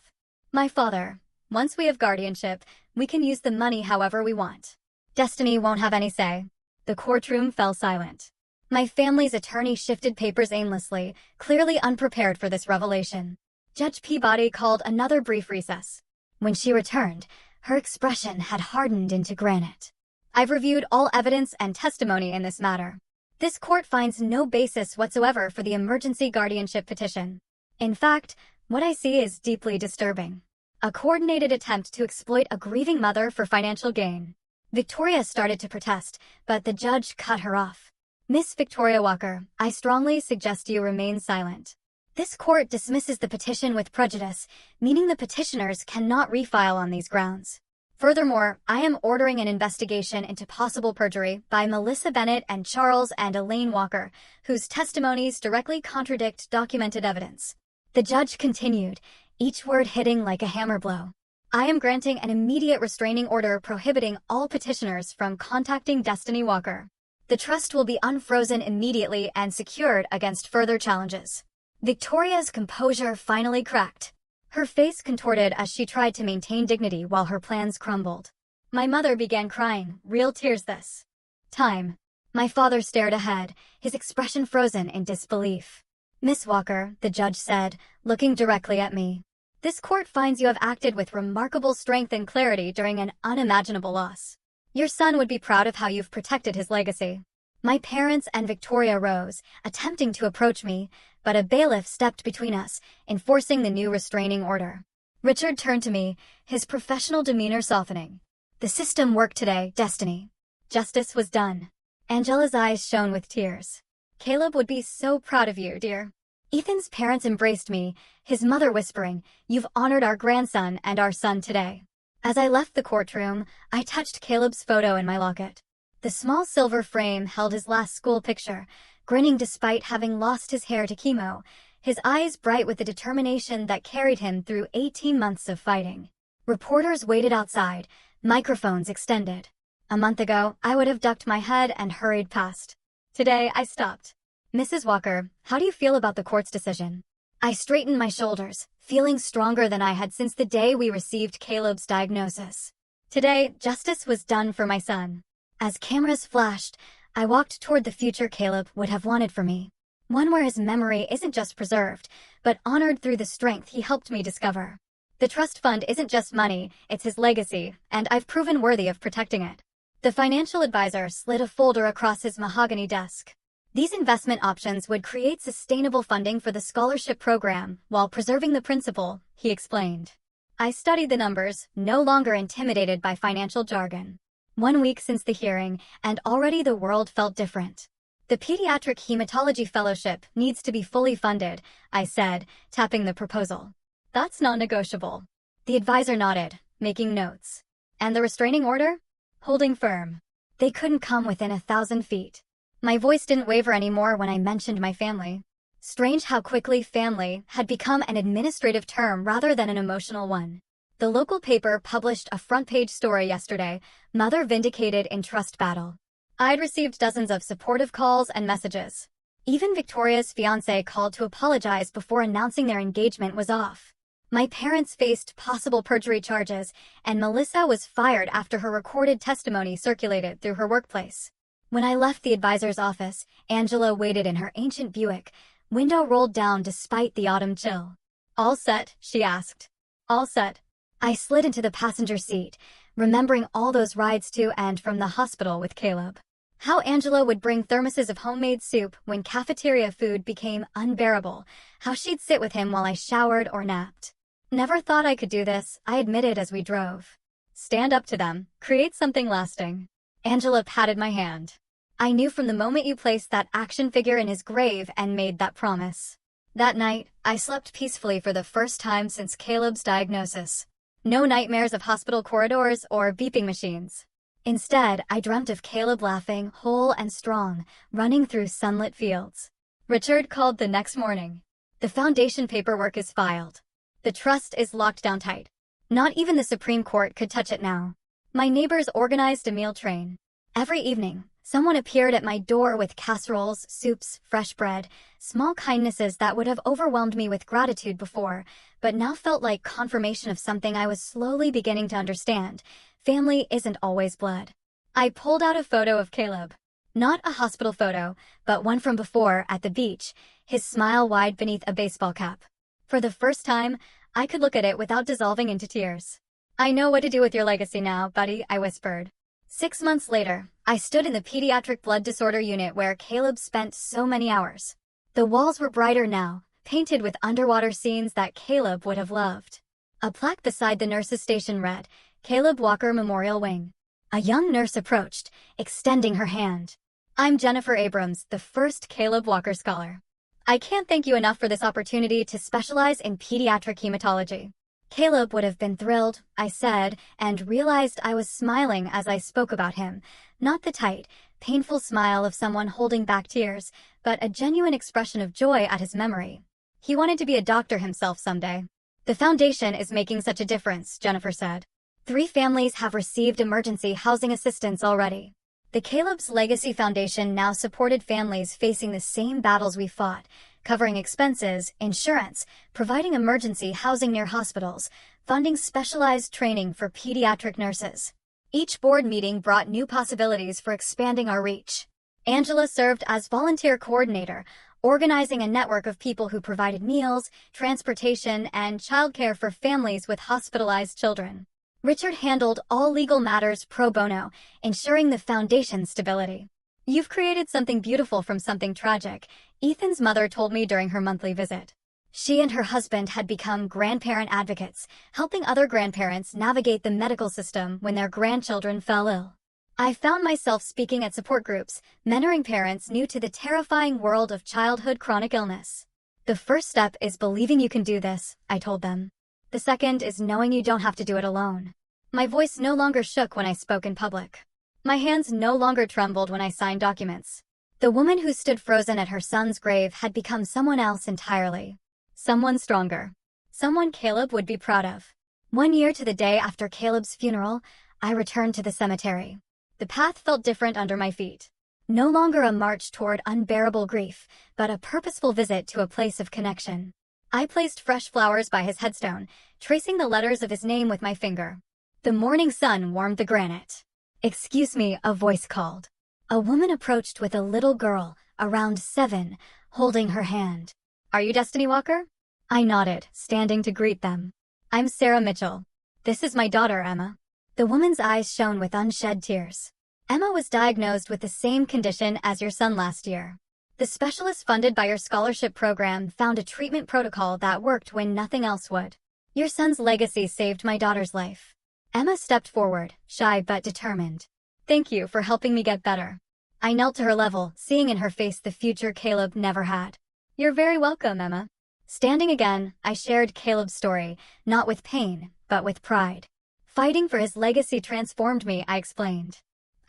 My father, once we have guardianship, we can use the money however we want. Destiny won't have any say. The courtroom fell silent. My family's attorney shifted papers aimlessly, clearly unprepared for this revelation. Judge Peabody called another brief recess. When she returned, her expression had hardened into granite. I've reviewed all evidence and testimony in this matter. This court finds no basis whatsoever for the emergency guardianship petition. In fact, what I see is deeply disturbing. A coordinated attempt to exploit a grieving mother for financial gain. Victoria started to protest, but the judge cut her off. Miss Victoria Walker, I strongly suggest you remain silent. This court dismisses the petition with prejudice, meaning the petitioners cannot refile on these grounds. Furthermore, I am ordering an investigation into possible perjury by Melissa Bennett and Charles and Elaine Walker, whose testimonies directly contradict documented evidence. The judge continued, each word hitting like a hammer blow. I am granting an immediate restraining order prohibiting all petitioners from contacting Destiny Walker. The trust will be unfrozen immediately and secured against further challenges. Victoria's composure finally cracked. Her face contorted as she tried to maintain dignity while her plans crumbled. My mother began crying, real tears this time. My father stared ahead, his expression frozen in disbelief. Miss Walker, the judge said, looking directly at me. This court finds you have acted with remarkable strength and clarity during an unimaginable loss. Your son would be proud of how you've protected his legacy. My parents and Victoria rose, attempting to approach me, but a bailiff stepped between us, enforcing the new restraining order. Richard turned to me, his professional demeanor softening. The system worked today, Destiny. Justice was done. Angela's eyes shone with tears. Caleb would be so proud of you, dear. Ethan's parents embraced me, his mother whispering, you've honored our grandson and our son today. As I left the courtroom, I touched Caleb's photo in my locket. The small silver frame held his last school picture, grinning despite having lost his hair to chemo, his eyes bright with the determination that carried him through 18 months of fighting. Reporters waited outside, Microphones extended. A month ago, I would have ducked my head and hurried past. Today, I stopped. Mrs. Walker, how do you feel about the court's decision? I straightened my shoulders, feeling stronger than I had since the day we received Caleb's diagnosis. Today, justice was done for my son. As cameras flashed, I walked toward the future Caleb would have wanted for me. One where his memory isn't just preserved, but honored through the strength he helped me discover. The trust fund isn't just money, it's his legacy, and I've proven worthy of protecting it. The financial advisor slid a folder across his mahogany desk. These investment options would create sustainable funding for the scholarship program while preserving the principal, he explained. I studied the numbers, no longer intimidated by financial jargon. 1 week since the hearing, and already the world felt different. The Pediatric Hematology Fellowship needs to be fully funded, I said, tapping the proposal. That's non-negotiable. The advisor nodded, making notes. And the restraining order? Holding firm. They couldn't come within 1,000 feet. My voice didn't waver anymore when I mentioned my family. Strange how quickly family had become an administrative term rather than an emotional one. The local paper published a front-page story yesterday, Mother Vindicated in Trust Battle. I'd received dozens of supportive calls and messages. Even Victoria's fiancé called to apologize before announcing their engagement was off. My parents faced possible perjury charges, and Melissa was fired after her recorded testimony circulated through her workplace. When I left the advisor's office, Angela waited in her ancient Buick, window rolled down despite the autumn chill. All set, she asked. All set. I slid into the passenger seat, remembering all those rides to and from the hospital with Caleb. How Angela would bring thermoses of homemade soup when cafeteria food became unbearable, how she'd sit with him while I showered or napped. Never thought I could do this, I admitted as we drove. Stand up to them, create something lasting. Angela patted my hand. I knew from the moment you placed that action figure in his grave and made that promise. That night, I slept peacefully for the first time since Caleb's diagnosis. No nightmares of hospital corridors or beeping machines. Instead, I dreamt of Caleb laughing, whole and strong, running through sunlit fields. Richard called the next morning. The foundation paperwork is filed. The trust is locked down tight. Not even the Supreme Court could touch it now. My neighbors organized a meal train. Every evening, someone appeared at my door with casseroles, soups, fresh bread, small kindnesses that would have overwhelmed me with gratitude before, but now felt like confirmation of something I was slowly beginning to understand. Family isn't always blood. I pulled out a photo of Caleb. Not a hospital photo, but one from before, at the beach, his smile wide beneath a baseball cap. For the first time, I could look at it without dissolving into tears. I know what to do with your legacy now, buddy, I whispered. 6 months later, I stood in the pediatric blood disorder unit where Caleb spent so many hours. The walls were brighter now, painted with underwater scenes that Caleb would have loved. A plaque beside the nurse's station read, Caleb Walker Memorial Wing. A young nurse approached, extending her hand. I'm Jennifer Abrams, the first Caleb Walker Scholar. I can't thank you enough for this opportunity to specialize in pediatric hematology. Caleb would have been thrilled, I said, and realized I was smiling as I spoke about him. Not the tight, painful smile of someone holding back tears, but a genuine expression of joy at his memory. He wanted to be a doctor himself someday. The foundation is making such a difference, Jennifer said. 3 families have received emergency housing assistance already. The Caleb's Legacy Foundation now supported families facing the same battles we fought, covering expenses, insurance, providing emergency housing near hospitals, funding specialized training for pediatric nurses. Each board meeting brought new possibilities for expanding our reach. Angela served as volunteer coordinator, organizing a network of people who provided meals, transportation, and childcare for families with hospitalized children. Richard handled all legal matters pro bono, ensuring the foundation's stability. You've created something beautiful from something tragic, Ethan's mother told me during her monthly visit. She and her husband had become grandparent advocates, helping other grandparents navigate the medical system when their grandchildren fell ill. I found myself speaking at support groups, mentoring parents new to the terrifying world of childhood chronic illness. The first step is believing you can do this, I told them. The second is knowing you don't have to do it alone. My voice no longer shook when I spoke in public. My hands no longer trembled when I signed documents. The woman who stood frozen at her son's grave had become someone else entirely. Someone stronger. Someone Caleb would be proud of. 1 year to the day after Caleb's funeral, I returned to the cemetery. The path felt different under my feet. No longer a march toward unbearable grief, but a purposeful visit to a place of connection. I placed fresh flowers by his headstone, tracing the letters of his name with my finger. The morning sun warmed the granite. "Excuse me," a voice called. A woman approached with a little girl, around 7, holding her hand. "Are you Destiny Walker?" I nodded, standing to greet them. "I'm Sarah Mitchell. This is my daughter, Emma." The woman's eyes shone with unshed tears. "Emma was diagnosed with the same condition as your son last year. The specialist funded by your scholarship program found a treatment protocol that worked when nothing else would. Your son's legacy saved my daughter's life." Emma stepped forward, shy but determined. "Thank you for helping me get better." I knelt to her level, seeing in her face the future Caleb never had. "You're very welcome, Emma." Standing again, I shared Caleb's story, not with pain, but with pride. "Fighting for his legacy transformed me," I explained.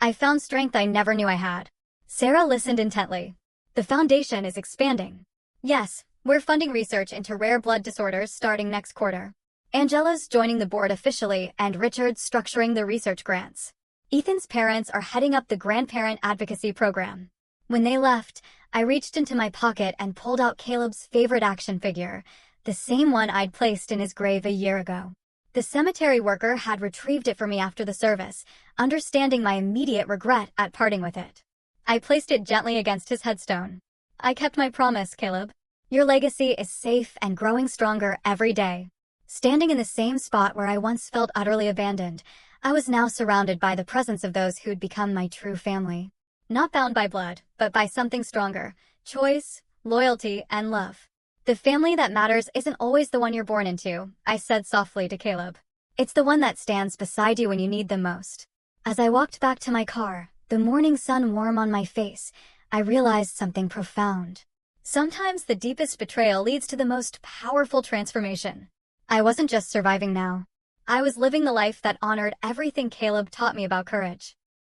"I found strength I never knew I had." Sarah listened intently. "The foundation is expanding." "Yes, we're funding research into rare blood disorders starting next quarter. Angela's joining the board officially, and Richard's structuring the research grants. Ethan's parents are heading up the grandparent advocacy program." When they left, I reached into my pocket and pulled out Caleb's favorite action figure, the same one I'd placed in his grave a year ago. The cemetery worker had retrieved it for me after the service, understanding my immediate regret at parting with it. I placed it gently against his headstone. "I kept my promise, Caleb. Your legacy is safe and growing stronger every day." Standing in the same spot where I once felt utterly abandoned, I was now surrounded by the presence of those who'd become my true family. Not bound by blood, but by something stronger: choice, loyalty, and love. "The family that matters isn't always the one you're born into," I said softly to Caleb. "It's the one that stands beside you when you need them most." As I walked back to my car, the morning sun warm on my face, I realized something profound. Sometimes the deepest betrayal leads to the most powerful transformation. I wasn't just surviving now. I was living the life that honored everything Caleb taught me about courage.